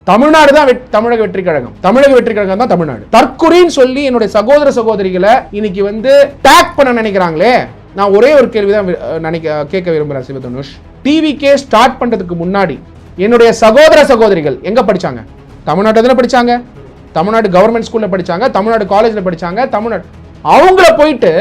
தமிழ்நாடு தான் தமிழக வெற்றி கழகம். தமிழக வெற்றி கழகம் தான் தமிழ்நாடு. தற்குறின்னு சொல்லி என்னுடைய சகோதர சகோதரிகளை இன்னைக்கு வந்து டேக் பண்ண நினைக்கிறாங்களே, நான் ஒரே ஒரு கேள்விதான் கேட்க விரும்புறேன் சிவதனுஷ். டிவிகே ஸ்டார்ட் பண்றதுக்கு முன்னாடி என்னுடைய சகோதர சகோதரிகள் எங்க படிச்சாங்க? தமிழ்நாட்டுல படிச்சாங்க, தமிழ்நாடு கவர்மெண்ட் ஸ்கூல்ல படிச்சாங்க, தமிழ்நாடு காலேஜ்ல படிச்சாங்க. தமிழ்நாடு அவங்கள போயிட்டு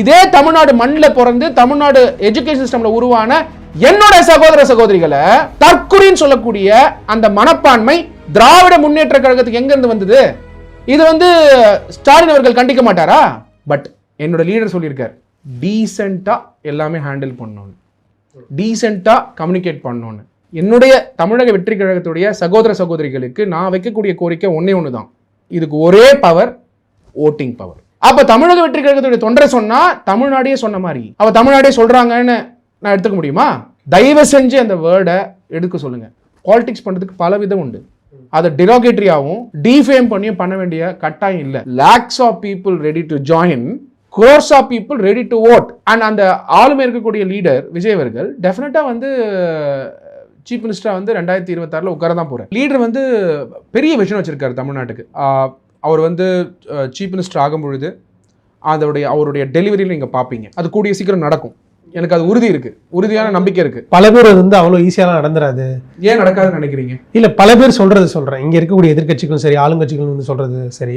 இதே தமிழ்நாடு மண்ணில் பிறந்து தமிழ்நாடு எஜுகேஷன் சிஸ்டம்ல உருவான என்னோட சகோதர சகோதரிகளை தற்குறின்னு சொல்லக்கூடிய அந்த மனப்பான்மை திராவிட முன்னேற்ற கழகத்துக்கு எங்க இருந்து வந்தது? இது வந்து ஸ்டாலின் அவர்கள் கண்டிக்க மாட்டாரா? பட் என்னோட லீடர் சொல்லியிருக்கார், டீசெண்டா எல்லாமே ஹேண்டில் பண்ணணும், டீசெண்டா கம்யூனிகேட் பண்ணணும்னு. என்னுடைய தமிழக வெற்றி கழகத்துடைய சகோதர சகோதரிகளுக்கு நான் வைக்கக்கூடிய கோரிக்கை ஒன்னே ஒண்ணுதான். இதுக்கு ஒரே பவர், ஓட்டிங் பவர். அப்ப தமிழக வெற்றி கழகத்துடைய தொண்டரை சொன்னா தமிழ்நாடே சொன்ன மாதிரி அவ தமிழ்நாடே சொல்றாங்கன்னு நான் எடுத்துக்க முடியுமா? தயவு செஞ்சு அந்த வேர்டை எடுக்க சொல்லுங்க. பாலிடிக்ஸ் பண்றதுக்கு பல விதம் உண்டு. அதை டிராகேட்டரியாவும் டிஃபேம் பண்ணியும் பண்ண வேண்டிய கட்டாயம் இல்லை. Lakhs of people ready to join, crores of people ready to vote. And அந்த ஆளுமை இருக்கக்கூடிய லீடர் விஜய் அவர்கள் டெஃபினட்டா வந்து சீஃப் மினிஸ்டரா வந்து 2026 உட்கார தான் போறார். லீடர் வந்து பெரிய விஷயம் வச்சிருக்காரு தமிழ்நாட்டுக்கு. அவர் வந்து சீஃப் மினிஸ்டர் ஆகும் பொழுது அவருடைய டெலிவரியில் நீங்க பார்ப்பீங்க. அது கூடிய சீக்கிரம் நடக்கும். எனக்கு அது உறுதி இருக்கு, உறுதியான நம்பிக்கை இருக்கு. பல பேர் வந்து அவ்வளவு ஈஸியாலாம் நடந்துராது. ஏன் நடக்காதுன்னு நினைக்கிறீங்க? இல்ல, பல பேர் சொல்றேன். இங்க இருக்கக்கூடிய எதிர்கட்சிகளும் சரி, ஆளுங்கட்சிகளும் வந்து சொல்றது சரி.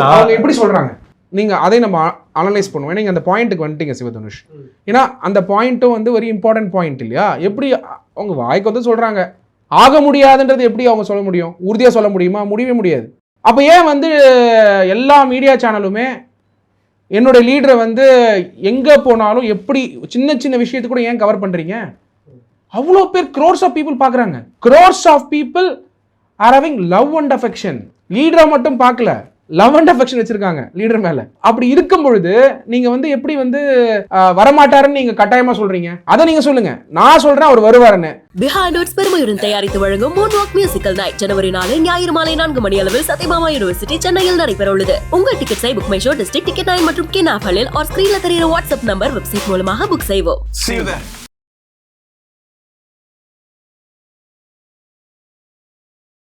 அவங்க எப்படி சொல்றாங்க, நீங்க அதை நம்ம அனலைஸ் பண்ணுவோம். நீங்க அந்த பாயிண்ட்டுக்கு வந்துட்டீங்க சிவதனுஷ். ஏன்னா அந்த பாயிண்ட்டும் வந்து வெரி இம்பார்ட்டன்ட் பாயிண்ட் இல்லையா? எப்படி அவங்க வாய்க்கு வந்து சொல்றாங்க, ஆக முடியாதுன்றது எப்படி அவங்க சொல்ல முடியும்? உறுதியா சொல்ல முடியுமா? முடியவே முடியாது. அப்ப ஏன் வந்து எல்லா மீடியா சேனலுமே என்னோட லீடரை வந்து எங்க போனாலும் எப்படி சின்ன சின்ன விஷயத்தை கூட ஏன் கவர் பண்றீங்க? அவ்வளோ பேர் crores ஆஃப் பீப்புள் பார்க்குறாங்க. crores of people are having love and affection. லீடரை மட்டும் பார்க்கல, லவ் அண்ட் அஃபெக்ஷன் வச்சிருக்காங்க லீடர் மேல. அப்படி இருக்கும் பொழுது நீங்க வந்து எப்படி வந்து வரமாட்டாருன்னு நீங்க கட்டாயமா சொல்றீங்க? அதை நீங்க சொல்லுங்க, நான் சொல்றேன் அவர் வருவாருன்னு. பிஹைண்ட் நோட்ஸ் பெருமையுடன் தயாரித்து வழங்கும் மூன்வாக் மியூசிக்கல் நைட் ஜனவரி 4 ஞாயிறு மாலை 4 மணி அளவில் சத்யபாமா யூனிவர்சிட்டி சென்னையில் நடைபெற உள்ளது. உங்கள் டிக்கெட்ஸை BookMyShow, district ticket 9 மற்றும் கின் ஆஃபரில் ஸ்கிரீன்ல தெரியுற வாட்ஸ்அப் நம்பர், வெப்சைட் மூலமாக புக் செய்வோம்.